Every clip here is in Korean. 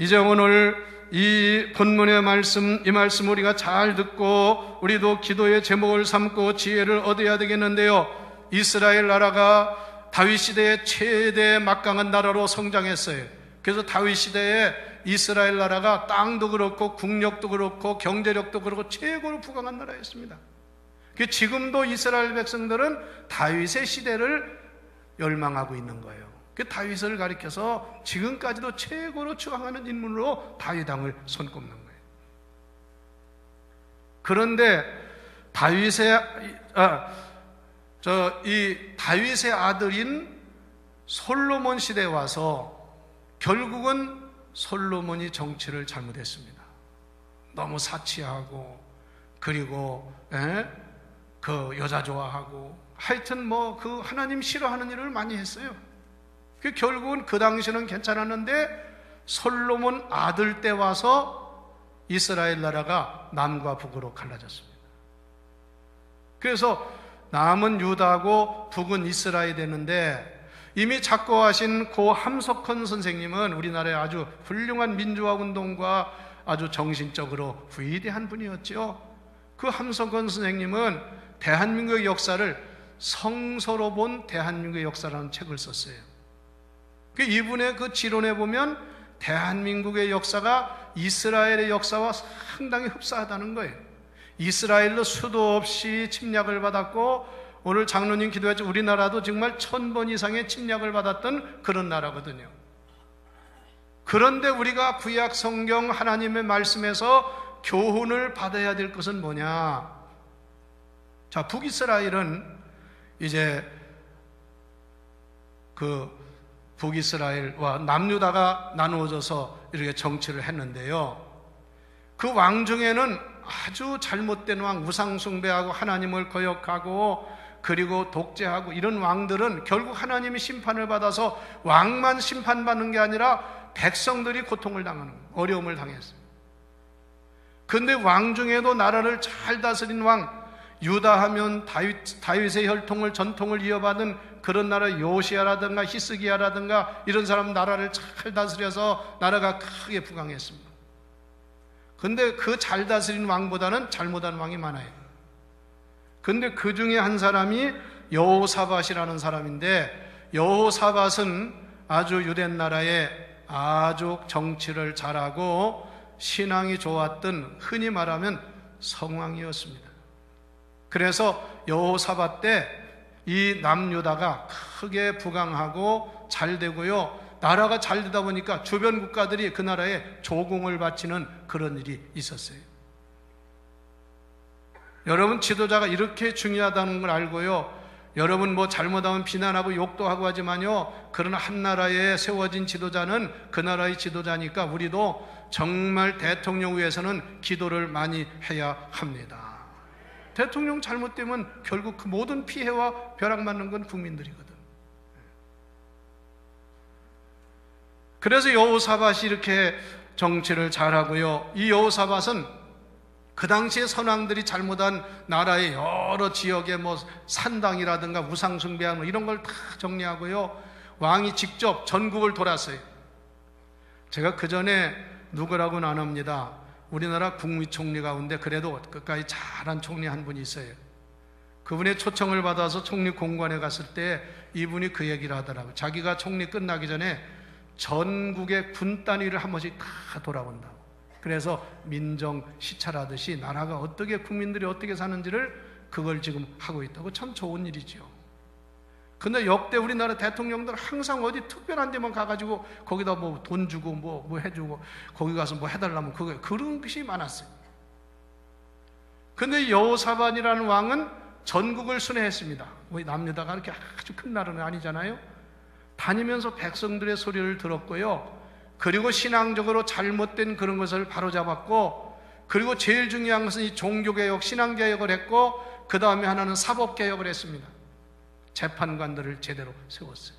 이제 오늘 이 본문의 말씀, 이 말씀 우리가 잘 듣고 우리도 기도의 제목을 삼고 지혜를 얻어야 되겠는데요. 이스라엘 나라가 다윗 시대의 최대 막강한 나라로 성장했어요. 그래서 다윗 시대에 이스라엘 나라가 땅도 그렇고 국력도 그렇고 경제력도 그렇고 최고로 부강한 나라였습니다. 지금도 이스라엘 백성들은 다윗의 시대를 열망하고 있는 거예요. 그 다윗을 가리켜서 지금까지도 최고로 추앙하는 인물로 다윗 왕을 손꼽는 거예요. 그런데 다윗의 아들인 솔로몬 시대에 와서 결국은 솔로몬이 정치를 잘못했습니다. 너무 사치하고 그리고 그 여자 좋아하고 하여튼 그 하나님 싫어하는 일을 많이 했어요. 결국은 그 당시는 괜찮았는데 솔로몬 아들 때 와서 이스라엘 나라가 남과 북으로 갈라졌습니다. 그래서 남은 유다고 북은 이스라엘이 되는데 이미 작고하신 고 함석헌 선생님은 우리나라의 아주 훌륭한 민주화 운동과 아주 정신적으로 위대한 분이었죠. 그 함석헌 선생님은 대한민국의 역사를 성서로 본 대한민국의 역사라는 책을 썼어요. 이분의 그 지론에 보면 대한민국의 역사가 이스라엘의 역사와 상당히 흡사하다는 거예요. 이스라엘로 수도 없이 침략을 받았고 오늘 장로님 기도했죠. 우리나라도 정말 1000번 이상의 침략을 받았던 그런 나라거든요. 그런데 우리가 구약 성경 하나님의 말씀에서 교훈을 받아야 될 것은 뭐냐? 자, 북이스라엘은 이제 북이스라엘과 남유다가 나누어져서 이렇게 정치를 했는데요. 그 왕 중에는 아주 잘못된 왕, 우상숭배하고 하나님을 거역하고 그리고 독재하고 이런 왕들은 결국 하나님이 심판을 받아서 왕만 심판받는 게 아니라 백성들이 고통을 당하는, 어려움을 당했어요. 그런데 왕 중에도 나라를 잘 다스린 왕, 유다 하면 다윗의 혈통을 전통을 이어받은 그런 나라 요시야라든가 히스기야라든가 이런 사람 나라를 잘 다스려서 나라가 크게 부강했습니다. 그런데 그 잘 다스린 왕보다는 잘못한 왕이 많아요. 그런데 그 중에 한 사람이 여호사밧이라는 사람인데 여호사밧은 아주 유대 나라에 아주 정치를 잘하고 신앙이 좋았던 흔히 말하면 성왕이었습니다. 그래서 여호사밧 때 이 남유다가 크게 부강하고 잘 되고요. 나라가 잘 되다 보니까 주변 국가들이 그 나라에 조공을 바치는 그런 일이 있었어요. 여러분, 지도자가 이렇게 중요하다는 걸 알고요. 여러분 잘못하면 비난하고 욕도 하고 하지만요. 그러나 한 나라에 세워진 지도자는 그 나라의 지도자니까 우리도 정말 대통령 위해서는 기도를 많이 해야 합니다. 대통령 잘못되면 결국 그 모든 피해와 벼락맞는 건 국민들이거든. 그래서 여호사밧이 이렇게 정치를 잘하고요. 이 여호사밧은 그 당시에 선왕들이 잘못한 나라의 여러 지역의 산당이라든가 우상숭배하는 이런 걸 다 정리하고요. 왕이 직접 전국을 돌았어요. 제가 그 전에 누구라고는 안 합니다. 우리나라 국무총리 가운데 그래도 끝까지 잘한 총리 한 분이 있어요. 그분의 초청을 받아서 총리 공관에 갔을 때 이분이 그 얘기를 하더라고요. 자기가 총리 끝나기 전에 전국의 군 단위를 한 번씩 다 돌아본다고. 그래서 민정 시찰하듯이 나라가 어떻게, 국민들이 어떻게 사는지를 그걸 지금 하고 있다고. 참 좋은 일이죠. 근데 역대 우리나라 대통령들 항상 어디 특별한 데만 가가지고 거기다 돈 주고 뭐 해주고 거기 가서 해달라면 그런 것이 많았어요. 근데 여호사밧이라는 왕은 전국을 순회했습니다. 남유다가 그렇게 아주 큰 나라는 아니잖아요. 다니면서 백성들의 소리를 들었고요. 그리고 신앙적으로 잘못된 그런 것을 바로잡았고, 그리고 제일 중요한 것은 이 종교개혁, 신앙개혁을 했고, 그 다음에 하나는 사법개혁을 했습니다. 재판관들을 제대로 세웠어요.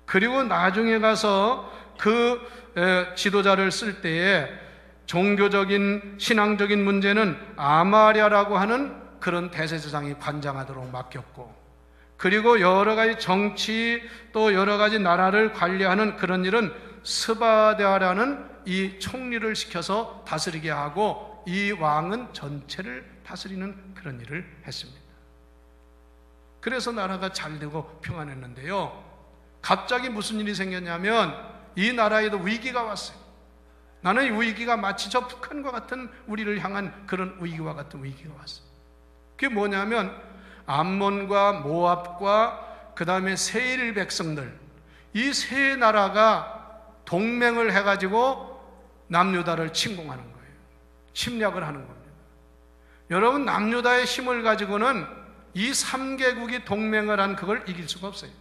그리고 나중에 가서 그 지도자를 쓸 때에 종교적인 신앙적인 문제는 아마랴라고 하는 그런 대제사장이 관장하도록 맡겼고, 그리고 여러 가지 정치 또 여러 가지 나라를 관리하는 그런 일은 스바랴라는 이 총리를 시켜서 다스리게 하고 이 왕은 전체를 다스리는 그런 일을 했습니다. 그래서 나라가 잘 되고 평안했는데요, 갑자기 무슨 일이 생겼냐면 이 나라에도 위기가 왔어요. 나는 이 위기가 마치 저 북한과 같은 우리를 향한 그런 위기와 같은 위기가 왔어요. 그게 뭐냐면 암몬과 모압과 그 다음에 세일 백성들, 이 세 나라가 동맹을 해가지고 남유다를 침공하는 거예요. 침략을 하는 겁니다. 여러분, 남유다의 힘을 가지고는 이 3개국이 동맹을 한 그걸 이길 수가 없어요.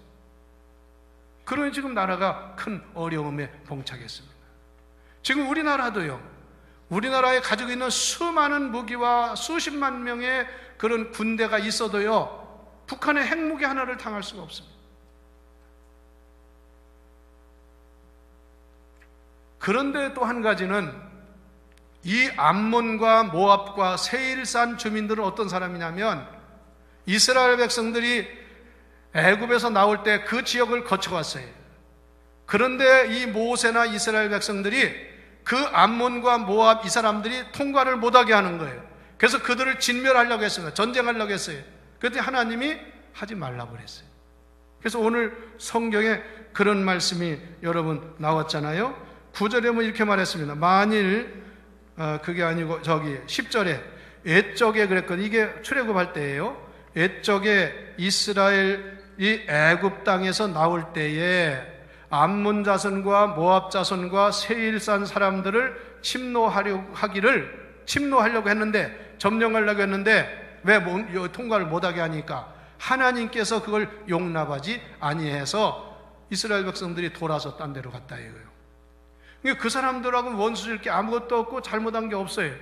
그러니 지금 나라가 큰 어려움에 봉착했습니다. 지금 우리나라도요, 우리나라에 가지고 있는 수많은 무기와 수십만 명의 그런 군대가 있어도요, 북한의 핵무기 하나를 당할 수가 없습니다. 그런데 또 한 가지는 이 암몬과 모압과 세일산 주민들은 어떤 사람이냐면 이스라엘 백성들이 애굽에서 나올 때 그 지역을 거쳐왔어요. 그런데 이 모세나 이스라엘 백성들이 그 암몬과 모압 이 사람들이 통과를 못하게 하는 거예요. 그래서 그들을 진멸하려고 했습니다. 전쟁하려고 했어요. 그런데 하나님이 하지 말라고 그랬어요. 그래서 오늘 성경에 그런 말씀이 여러분 나왔잖아요. 9절에 뭐 이렇게 말했습니다. 만일 그게 아니고 저기 10절에 옛적에 그랬거든요. 이게 출애굽할 때예요. 옛적에 이스라엘이 애굽 땅에서 나올 때에 암몬 자손과 모압 자손과 세일산 사람들을 침노하려고 했는데, 점령하려고 했는데 왜 통과를 못하게 하니까 하나님께서 그걸 용납하지 아니해서 이스라엘 백성들이 돌아서 딴 데로 갔다 이거예요. 그 사람들하고는 원수질 게 아무것도 없고 잘못한 게 없어요.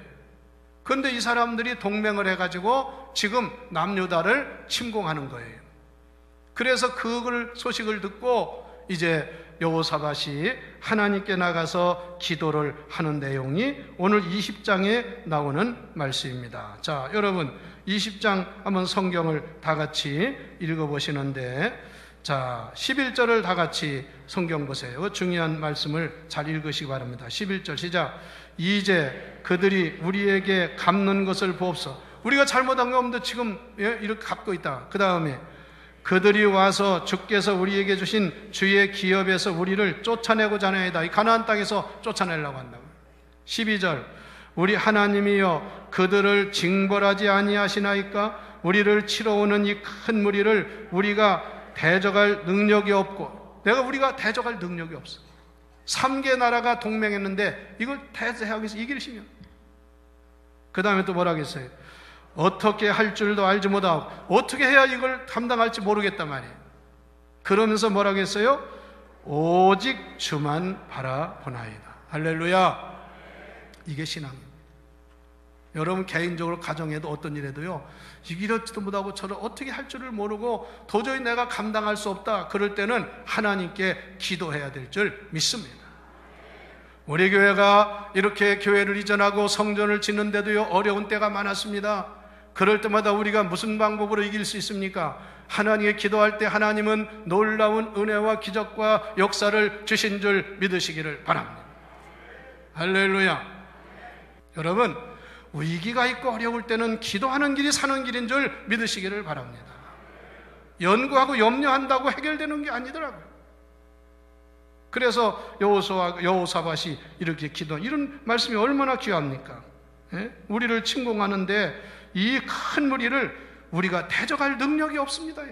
그런데 이 사람들이 동맹을 해가지고 지금 남유다를 침공하는 거예요. 그래서 그 소식을 듣고 이제 여호사밧이 하나님께 나가서 기도를 하는 내용이 오늘 20장에 나오는 말씀입니다. 자, 여러분 20장 한번 성경을 다 같이 읽어보시는데, 자, 11절을 다 같이 성경 보세요. 중요한 말씀을 잘 읽으시기 바랍니다. 11절 시작. 이제 그들이 우리에게 갚는 것을 보옵소. 우리가 잘못한 거 없는데 지금 이렇게 갚고 있다. 그 다음에 그들이 와서 주께서 우리에게 주신 주의 기업에서 우리를 쫓아내고자 하나이다. 이 가나안 땅에서 쫓아내려고 한다고. 12절 우리 하나님이여 그들을 징벌하지 아니하시나이까? 우리를 치러 오는 이 큰 무리를 우리가 대적할 능력이 없고, 우리가 대적할 능력이 없어. 3개 나라가 동맹했는데 이걸 대적하기 위해서 이기시면, 그 다음에 또 뭐라 하겠어요? 어떻게 할 줄도 알지 못하고 어떻게 해야 이걸 감당할지 모르겠단 말이에요. 그러면서 뭐라 하겠어요? 오직 주만 바라보나이다. 할렐루야. 이게 신앙입니다. 여러분 개인적으로 가정에도 어떤 일에도요, 이렇지도 못하고 저를 어떻게 할 줄을 모르고 도저히 내가 감당할 수 없다, 그럴 때는 하나님께 기도해야 될 줄 믿습니다. 우리 교회가 이렇게 교회를 이전하고 성전을 짓는데도요 어려운 때가 많았습니다. 그럴 때마다 우리가 무슨 방법으로 이길 수 있습니까? 하나님께 기도할 때 하나님은 놀라운 은혜와 기적과 역사를 주신 줄 믿으시기를 바랍니다. 할렐루야. 여러분 위기가 있고 어려울 때는 기도하는 길이 사는 길인 줄 믿으시기를 바랍니다. 연구하고 염려한다고 해결되는 게 아니더라고요. 그래서 여호사밧이 이렇게 이런 말씀이 얼마나 귀합니까? 예? 우리를 침공하는데 이 큰 무리를 우리가 대적할 능력이 없습니다.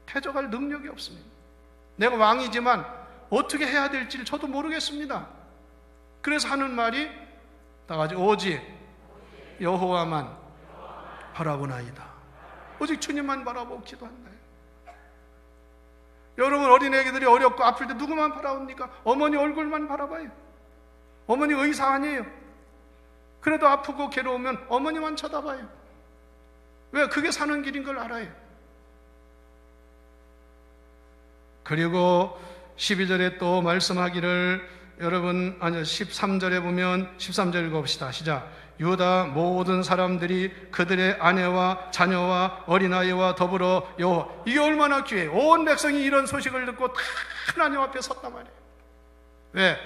대적할 능력이 없습니다. 내가 왕이지만 어떻게 해야 될지 저도 모르겠습니다. 그래서 하는 말이 다 같이 오직 여호와만 바라보나이다. 오직 주님만 바라보고 기도한다. 여러분 어린애기들이 어렵고 아플 때 누구만 바라봅니까? 어머니 얼굴만 바라봐요. 어머니 의사 아니에요. 그래도 아프고 괴로우면 어머니만 쳐다봐요. 왜? 그게 사는 길인 걸 알아요. 그리고 12절에 또 말씀하기를, 여러분 13절에 보면 13절 읽어봅시다. 시작. 유다 모든 사람들이 그들의 아내와 자녀와 어린아이와 더불어 여호와. 이게 얼마나 귀해요. 온 백성이 이런 소식을 듣고 다 하나님 앞에 섰단 말이에요. 왜?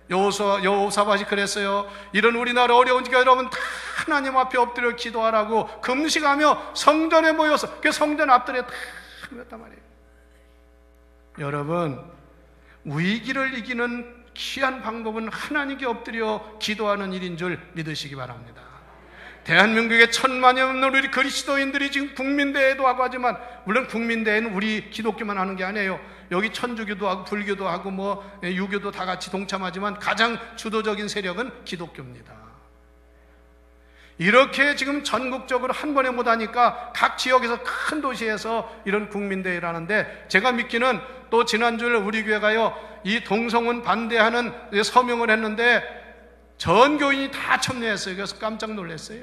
여호사밧이 그랬어요. 이런 우리나라 어려운 지가 여러분 다 하나님 앞에 엎드려 기도하라고 금식하며 성전에 모여서 그 성전 앞들에 다 모였단 말이에요. 여러분, 위기를 이기는 귀한 방법은 하나님께 엎드려 기도하는 일인 줄 믿으시기 바랍니다. 대한민국에 1,000만여 넘는 우리 그리스도인들이 지금 국민대회도 하고 하지만, 물론 국민대회는 우리 기독교만 하는 게 아니에요. 여기 천주교도 하고 불교도 하고 유교도 다 같이 동참하지만 가장 주도적인 세력은 기독교입니다. 이렇게 지금 전국적으로 한 번에 못하니까 각 지역에서 큰 도시에서 이런 국민대회를 하는데, 제가 믿기는 또 지난주에 우리 교회가요, 이 동성혼 반대하는 서명을 했는데 전 교인이 다 참여했어요. 그래서 깜짝 놀랐어요.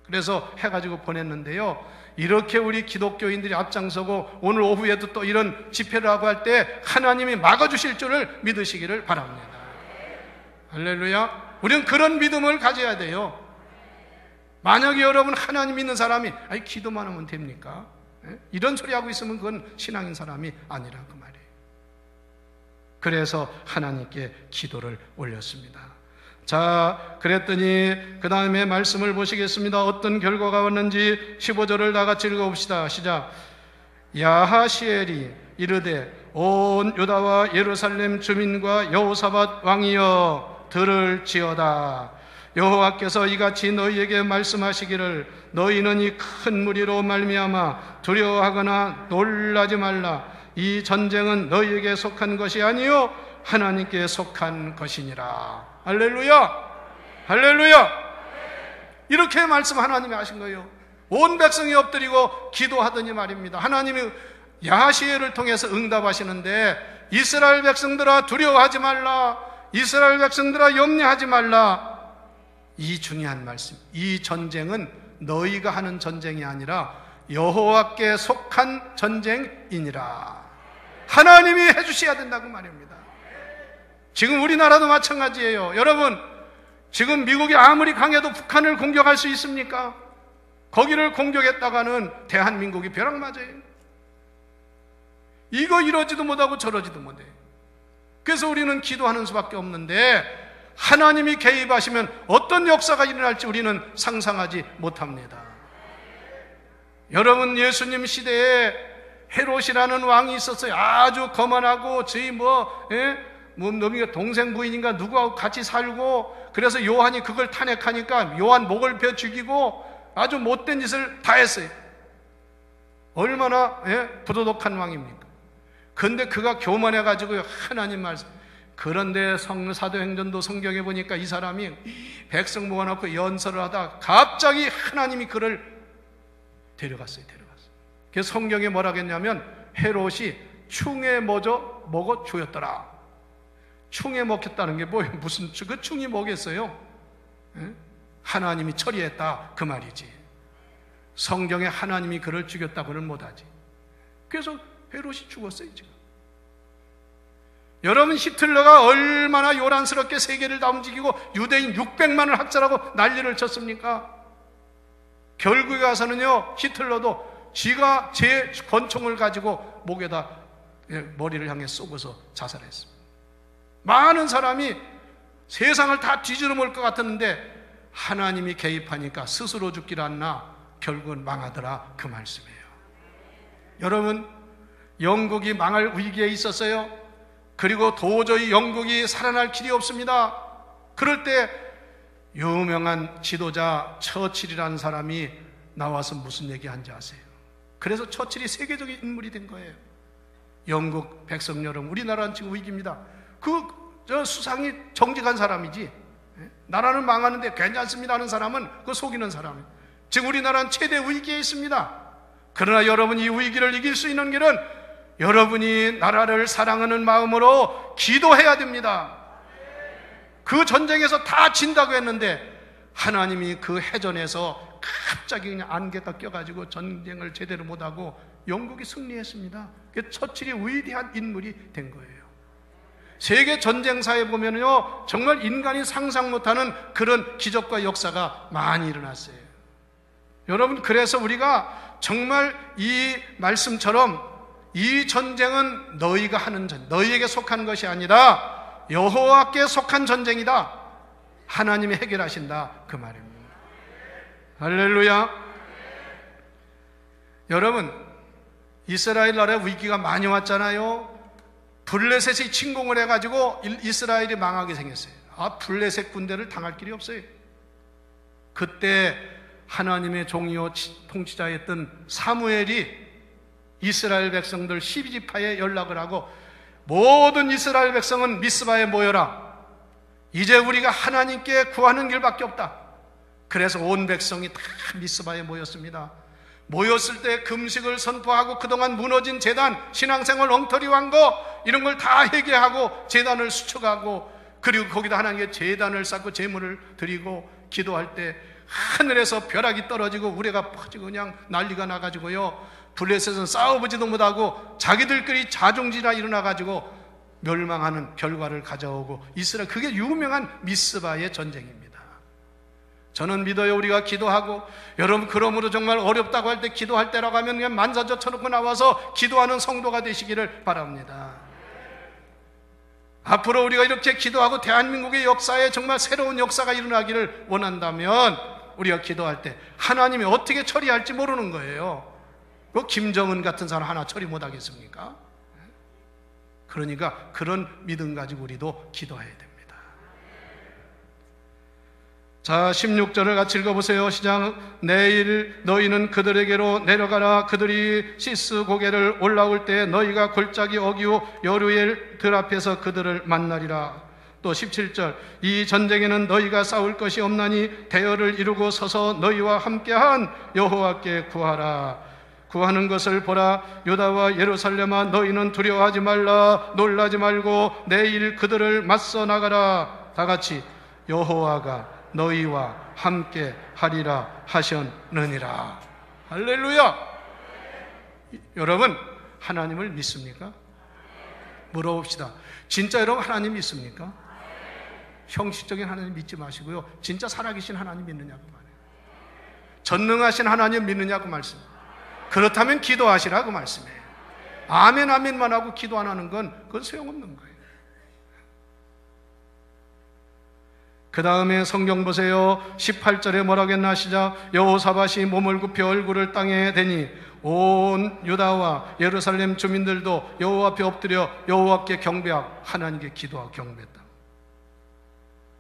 그래서 해가지고 보냈는데요, 이렇게 우리 기독교인들이 앞장서고 오늘 오후에도 또 이런 집회를 하고 할 때 하나님이 막아주실 줄을 믿으시기를 바랍니다. 할렐루야. 우리는 그런 믿음을 가져야 돼요. 만약에 여러분 하나님 믿는 사람이 기도만 하면 됩니까? 이런 소리 하고 있으면 그건 신앙인 사람이 아니라 그 말이에요. 그래서 하나님께 기도를 올렸습니다. 자, 그랬더니 그 다음에 말씀을 보시겠습니다. 어떤 결과가 왔는지 15절을 다 같이 읽어봅시다. 시작. 야하시엘이 이르되 온 유다와 예루살렘 주민과 여호사밧 왕이여 들을지어다. 여호와께서 이같이 너희에게 말씀하시기를 너희는 이 큰 무리로 말미암아 두려워하거나 놀라지 말라. 이 전쟁은 너희에게 속한 것이 아니요 하나님께 속한 것이니라. 할렐루야! 할렐루야! 이렇게 말씀 하나님이 하신 거예요. 온 백성이 엎드리고 기도하더니 말입니다. 하나님이 야하시엘을 통해서 응답하시는데, 이스라엘 백성들아 두려워하지 말라. 이스라엘 백성들아 염려하지 말라. 이 중요한 말씀. 이 전쟁은 너희가 하는 전쟁이 아니라 여호와께 속한 전쟁이니라. 하나님이 해주셔야 된다고 말입니다. 지금 우리나라도 마찬가지예요. 여러분, 지금 미국이 아무리 강해도 북한을 공격할 수 있습니까? 거기를 공격했다가는 대한민국이 벼락 맞아요. 이거 이러지도 못하고 저러지도 못해요. 그래서 우리는 기도하는 수밖에 없는데, 하나님이 개입하시면 어떤 역사가 일어날지 우리는 상상하지 못합니다. 여러분, 예수님 시대에 헤롯이라는 왕이 있었어요. 아주 거만하고 저희 너희가 동생 부인인가 누구하고 같이 살고, 그래서 요한이 그걸 탄핵하니까 요한 목을 베어 죽이고 아주 못된 짓을 다 했어요. 얼마나 부도덕한 왕입니까? 그런데 그가 교만해가지고 하나님 말씀. 그런데 사도행전도 성경에 보니까 이 사람이 백성 모아놓고 연설을 하다 갑자기 하나님이 그를 데려갔어요. 그래서 성경에 뭐라고 했냐면 헤롯이 충에 먹어 죽였더라. 충에 먹혔다는 게 뭐예요? 무슨 그 충이 뭐겠어요? 하나님이 처리했다 그 말이지. 성경에 하나님이 그를 죽였다고는 못하지. 그래서 헤롯이 죽었어요 지금. 여러분, 히틀러가 얼마나 요란스럽게 세계를 다 움직이고 유대인 600만을 학살하고 난리를 쳤습니까? 결국에 가서는요, 히틀러도 지가 제 권총을 가지고 목에다 머리를 향해 쏘고서 자살했습니다. 많은 사람이 세상을 다 뒤집어 놓을 것 같았는데 하나님이 개입하니까 스스로 죽기를 않나 결국은 망하더라 그 말씀이에요. 여러분, 영국이 망할 위기에 있었어요. 그리고 도저히 영국이 살아날 길이 없습니다. 그럴 때 유명한 지도자 처칠이라는 사람이 나와서 무슨 얘기한지 아세요? 그래서 처칠이 세계적인 인물이 된 거예요. 영국 백성 여러분, 우리나라는 지금 위기입니다. 저 수상이 정직한 사람이지, 나라는 망하는데 괜찮습니다 하는 사람은 그 속이는 사람이에요. 지금 우리나라는 최대 위기에 있습니다. 그러나 여러분, 이 위기를 이길 수 있는 길은 여러분이 나라를 사랑하는 마음으로 기도해야 됩니다. 그 전쟁에서 다 진다고 했는데 하나님이 그 해전에서 갑자기 그냥 안개가 껴가지고 전쟁을 제대로 못하고 영국이 승리했습니다. 처칠이 위대한 인물이 된 거예요. 세계 전쟁사에 보면요, 정말 인간이 상상 못하는 그런 기적과 역사가 많이 일어났어요. 여러분, 그래서 우리가 정말 이 말씀처럼 이 전쟁은 너희가 하는 너희에게 속한 것이 아니라 여호와께 속한 전쟁이다. 하나님이 해결하신다, 그 말입니다. 할렐루야. 여러분, 이스라엘 나라에 위기가 많이 왔잖아요. 블레셋이 침공을 해가지고 이스라엘이 망하게 생겼어요. 블레셋 군대를 당할 길이 없어요. 그때 하나님의 종이요 통치자였던 사무엘이 이스라엘 백성들 12지파에 연락을 하고, 모든 이스라엘 백성은 미스바에 모여라. 이제 우리가 하나님께 구하는 길밖에 없다. 그래서 온 백성이 다 미스바에 모였습니다. 모였을 때 금식을 선포하고 그동안 무너진 제단, 신앙생활 엉터리한 거 이런 걸 다 회개하고 제단을 수축하고, 그리고 거기다 하나님께 제단을 쌓고 제물을 드리고 기도할 때 하늘에서 벼락이 떨어지고 우레가 퍼지고 그냥 난리가 나가지고요, 블레셋은 싸워보지도 못하고 자기들끼리 자중지나 일어나가지고 멸망하는 결과를 가져오고 이스라엘, 그게 유명한 미스바의 전쟁입니다. 저는 믿어요. 우리가 기도하고, 여러분 그러므로 정말 어렵다고 할 때 기도할 때라고 하면 그냥 만사저 쳐놓고 나와서 기도하는 성도가 되시기를 바랍니다. 앞으로 우리가 이렇게 기도하고 대한민국의 역사에 정말 새로운 역사가 일어나기를 원한다면 우리가 기도할 때 하나님이 어떻게 처리할지 모르는 거예요. 그 김정은 같은 사람 하나 처리 못하겠습니까? 그러니까 그런 믿음 가지고 우리도 기도해야 됩니다. 자, 16절을 같이 읽어보세요. 시작. 내일 너희는 그들에게로 내려가라. 그들이 시스 고개를 올라올 때 너희가 골짜기 어기오 여루엘 들 앞에서 그들을 만나리라. 또 17절. 이 전쟁에는 너희가 싸울 것이 없나니 대열을 이루고 서서 너희와 함께한 여호와께 구하라. 구하는 것을 보라. 유다와 예루살렘아, 너희는 두려워하지 말라. 놀라지 말고 내일 그들을 맞서 나가라. 다 같이 여호와가 너희와 함께 하리라 하셨느니라. 할렐루야. 여러분, 하나님을 믿습니까? 물어봅시다. 진짜 여러분 하나님 믿습니까? 형식적인 하나님 믿지 마시고요, 진짜 살아계신 하나님 믿느냐고 말해요. 전능하신 하나님 믿느냐고 말씀. 그렇다면 기도하시라고 말씀해요. 아멘 아멘만 하고 기도 안 하는 건 그건 소용없는 거예요. 그 다음에 성경 보세요. 18절에 뭐라고 했나 시작. 여호사밧이 몸을 굽혀 얼굴을 땅에 대니 온 유다와 예루살렘 주민들도 여호와 앞에 엎드려 여호와께 경배하고 하나님께 기도하고 경배했다.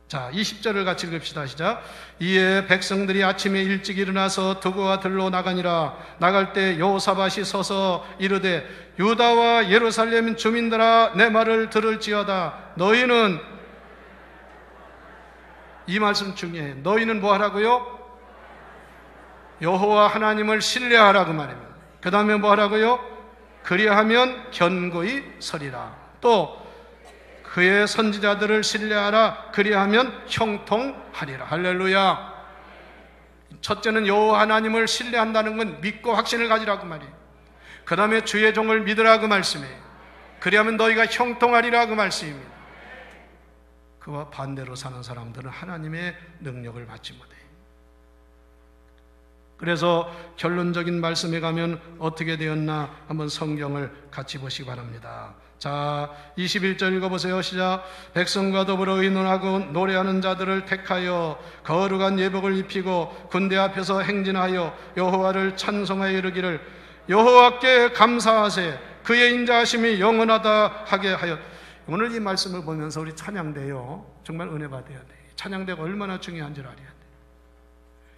자, 20절을 같이 읽읍시다. 시작. 이에 백성들이 아침에 일찍 일어나서 두고와 들로 나가니라. 나갈 때 여호사밧이 서서 이르되 유다와 예루살렘 주민들아, 내 말을 들을지어다. 너희는, 이 말씀 중요해요. 너희는 뭐 하라고요? 여호와 하나님을 신뢰하라고 말입니다. 그 다음에 뭐 하라고요? 그리하면 견고히 서리라. 또 그의 선지자들을 신뢰하라. 그리하면 형통하리라. 할렐루야. 첫째는 여호와 하나님을 신뢰한다는 건 믿고 확신을 가지라고 말이에요. 그 다음에 주의 종을 믿으라고 말씀해요. 그리하면 너희가 형통하리라고 말씀입니다. 그와 반대로 사는 사람들은 하나님의 능력을 받지 못해요. 그래서 결론적인 말씀에 가면 어떻게 되었나 한번 성경을 같이 보시기 바랍니다. 자, 21절 읽어보세요. 시작. 백성과 더불어 의논하고 노래하는 자들을 택하여 거룩한 예복을 입히고 군대 앞에서 행진하여 여호와를 찬송하여 이르기를 여호와께 감사하세. 그의 인자하심이 영원하다 하게 하여. 오늘 이 말씀을 보면서 우리 찬양대요, 정말 은혜 받아야 돼. 찬양대가 얼마나 중요한지를 알아야 돼.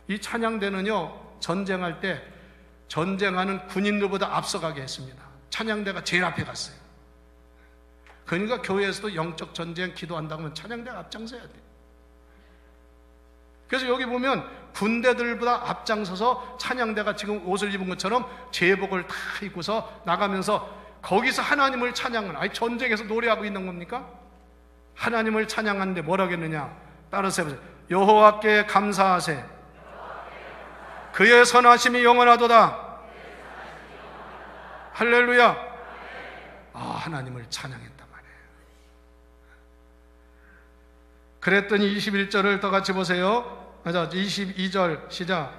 이 찬양대는요, 전쟁할 때 전쟁하는 군인들보다 앞서가게 했습니다. 찬양대가 제일 앞에 갔어요. 그러니까 교회에서도 영적 전쟁 기도한다고 하면 찬양대가 앞장서야 돼. 그래서 여기 보면 군대들보다 앞장서서 찬양대가 지금 옷을 입은 것처럼 제복을 다 입고서 나가면서 거기서 하나님을 찬양을, 아니 전쟁에서 노래하고 있는 겁니까? 하나님을 찬양하는데 뭐라고 했느냐? 따라서 해보세요. 여호와께 감사하세. 그의 선하심이 영원하도다. 할렐루야. 하나님을 찬양했단 말이에요. 그랬더니 21절을 더 같이 보세요. 22절 시작.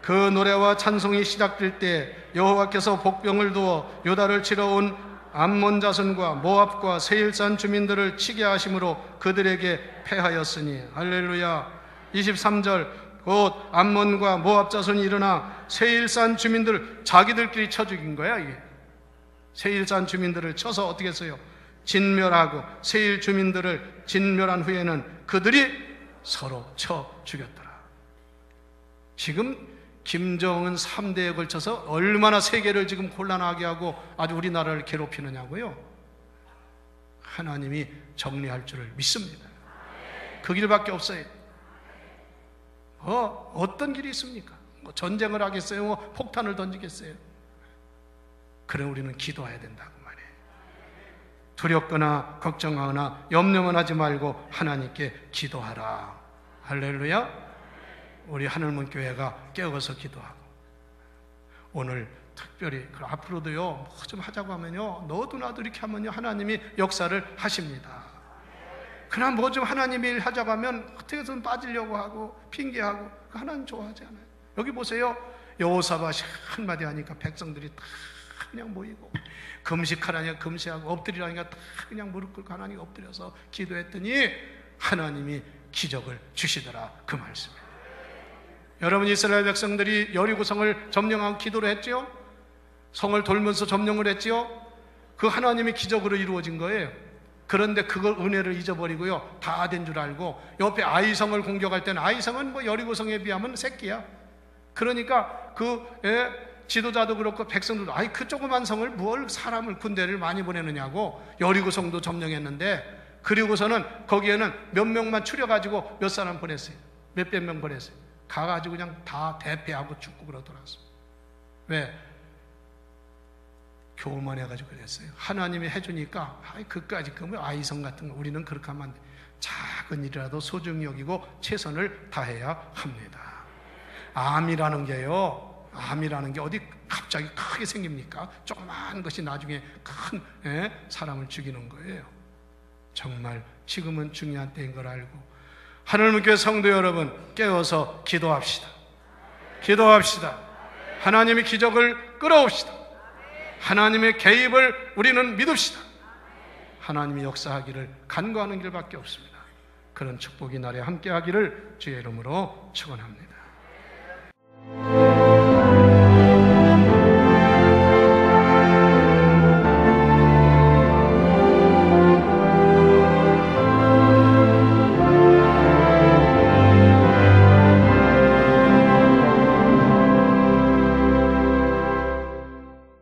그 노래와 찬송이 시작될 때 여호와께서 복병을 두어 유다를 치러 온 암몬 자손과 모압과 세일산 주민들을 치게 하심으로 그들에게 패하였으니. 할렐루야. 23절 곧 암몬과 모압 자손이 일어나 세일산 주민들을 자기들끼리 쳐 죽인 거야. 이게 세일산 주민들을 쳐서 어떻게 했어요? 진멸하고 세일 주민들을 진멸한 후에는 그들이 서로 쳐 죽였더라. 지금 김정은 3대에 걸쳐서 얼마나 세계를 지금 곤란하게 하고 아주 우리나라를 괴롭히느냐고요. 하나님이 정리할 줄을 믿습니다. 그 길밖에 없어요. 어떤 길이 있습니까? 뭐 전쟁을 하겠어요? 뭐 폭탄을 던지겠어요? 그래 우리는 기도해야 된다고 말해요. 두렵거나 걱정하거나 염려만 하지 말고 하나님께 기도하라. 할렐루야. 우리 하늘문 교회가 깨어서 기도하고 오늘 특별히 앞으로도요 뭐 좀 하자고 하면요 너도 나도 이렇게 하면요 하나님이 역사를 하십니다. 그러나 뭐 좀 하나님이 일 하자고 하면 어떻게든 빠지려고 하고 핑계하고 하나님 좋아하지 않아요. 여기 보세요. 여호사밧이 한마디 하니까 백성들이 다 그냥 모이고 금식하라니까 금식하고 엎드리라니까 다 그냥 무릎 꿇고 하나님 엎드려서 기도했더니 하나님이 기적을 주시더라. 그 말씀이에요. 여러분 이스라엘 백성들이 여리고성을 점령하고 기도를 했지요. 성을 돌면서 점령을 했지요. 그 하나님의 기적으로 이루어진 거예요. 그런데 그걸 은혜를 잊어버리고요 다 된 줄 알고 옆에 아이성을 공격할 때는 아이성은 뭐 여리고성에 비하면 새끼야. 그러니까 그 지도자도 그렇고 백성들도 아이 그 조그만 성을 뭘 사람을 군대를 많이 보내느냐고 여리고성도 점령했는데 그리고서는 거기에는 몇 명만 추려가지고 몇 사람 보냈어요. 몇백 명 보냈어요. 가가지고 그냥 다 대패하고 죽고 그러더라고요. 왜? 교만 해가지고 그랬어요. 하나님이 해주니까 그까지 그러면 아이성 같은 거 우리는 그렇게 하면 안 돼. 작은 일이라도 소중히 여기고 최선을 다해야 합니다. 암이라는 게 어디 갑자기 크게 생깁니까? 조그마한 것이 나중에 큰 사람을 죽이는 거예요. 정말 지금은 중요한 때인 걸 알고 하늘문 교회 성도 여러분 깨어서 기도합시다. 기도합시다. 하나님의 기적을 끌어옵시다. 하나님의 개입을 우리는 믿읍시다. 하나님이 역사하기를 간구하는 길밖에 없습니다. 그런 축복이 나래 함께 하기를 주의 이름으로 축원합니다.